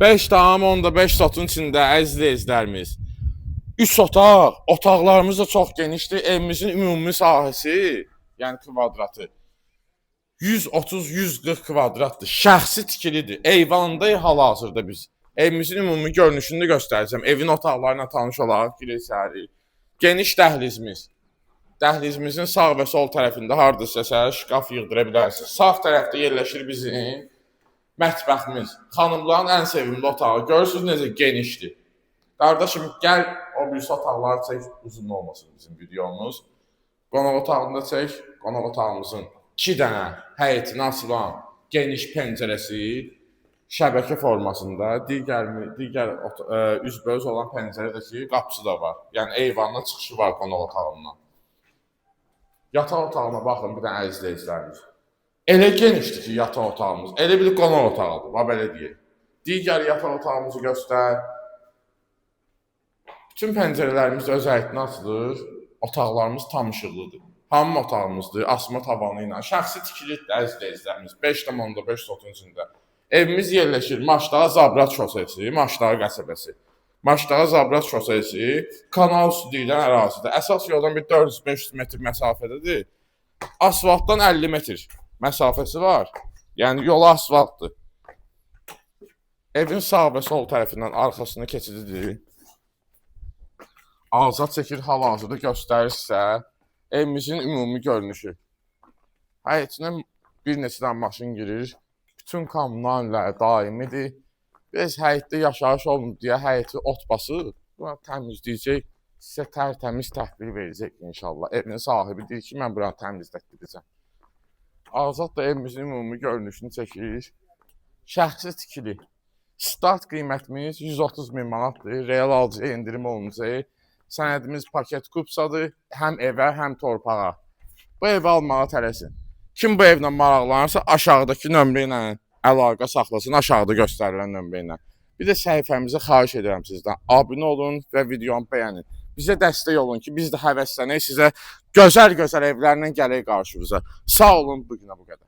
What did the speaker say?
5,5 sotun içində əziz izləyicilərimiz. 3 otaq, otaqlarımız da çox genişdir. Evimizin ümumi sahəsi, yəni kvadratı 130-140 kvadratdır. Şəxsi tikilidir. Eyvanda hal-hazırda biz. Evimizin ümumi görünüşünü göstərəcəm. Evin otaqlarına tanış olaraq girirsərik. Geniş dəhlizimiz. Dəhlizimizin sağ və sol tərəfində hardasa şkaf yığdıra bilərsiniz. Sağ tərəfdə yerləşir bizim mətbəximiz. Xanımların ən sevimli otağı. Görürsünüz necə genişdir. Qardaşım, gəl o birisi otaqları çək, uzun olmasın bizim videomuz. Qonaq otağında çək, qonaq otağımızın 2 dənə həyətinə açılan geniş pəncərəsi şəbəkə formasında, digər üzbəüz olan pəncərədəki qapısı da var. Yəni eyvandan çıxışı var qonaq otağından. Yataq otağına baxın bir dənə izləyicilərimiz. Elə genişdir ki yataq otağımız, elə bir qonaq otağıdır, belə deyək. Digər yataq otağımızı göstər. Bütün pəncərələrimiz özəlliklə açılır, otaqlarımız tam işıqlıdır. Hamam otağımızdır, asma tavanı ilə. Şəxsi tikilidir əzizlərimiz, 5,5 sotun içində. Evimiz yerləşir Maşdağa Zabrat şosesi, Maşdağa qəsəbəsi. Maşdağa Zabrat şosesi, kanal üstü deyilən ərazidə. Əsas yoldan bir 400-500 metr məsafədədir. Asfaltdan 50 metr məsafəsi var. Yəni yolu asfaltdır. Evin sağ və sol tərəfindən arxasını keçididir. Azad çəkir, hal-hazırda göstərirsə, evimizin ümumi görünüşü. Həyətinə bir neçə dənə maşın girir. Bütün kommunallər daimidir. Biz həyətdə yaşayış olmur deyə həyəti ot basır. Buna təmizləyəcək, sizə tərtəmiz təhvil verəcək inşallah. Evin sahibi deyir ki, mən buranı təmizlətdirəcəm. Azad da evimizin ümumi görünüşünü çəkir. Şəxsi tikili. Start qiymətimiz 130.000 manatdır. Real alıcıya indirim olunacaq. Sənədimiz paket kupsadır. Həm evə, həm torpağa. Bu evi almağa tələsin. Kim bu evlə maraqlanırsa aşağıdakı nömrə ilə əlaqə saxlasın, aşağıda göstərilən nömrə ilə. Bir də səhifəmizə xahiş edirəm sizdən. Abunə olun və videomu bəyənin. Bizə dəstək olun ki, biz də həvəslənək sizə gözəl evlərlə gələk qarşınıza. Sağ olun, bugünə bu qədər.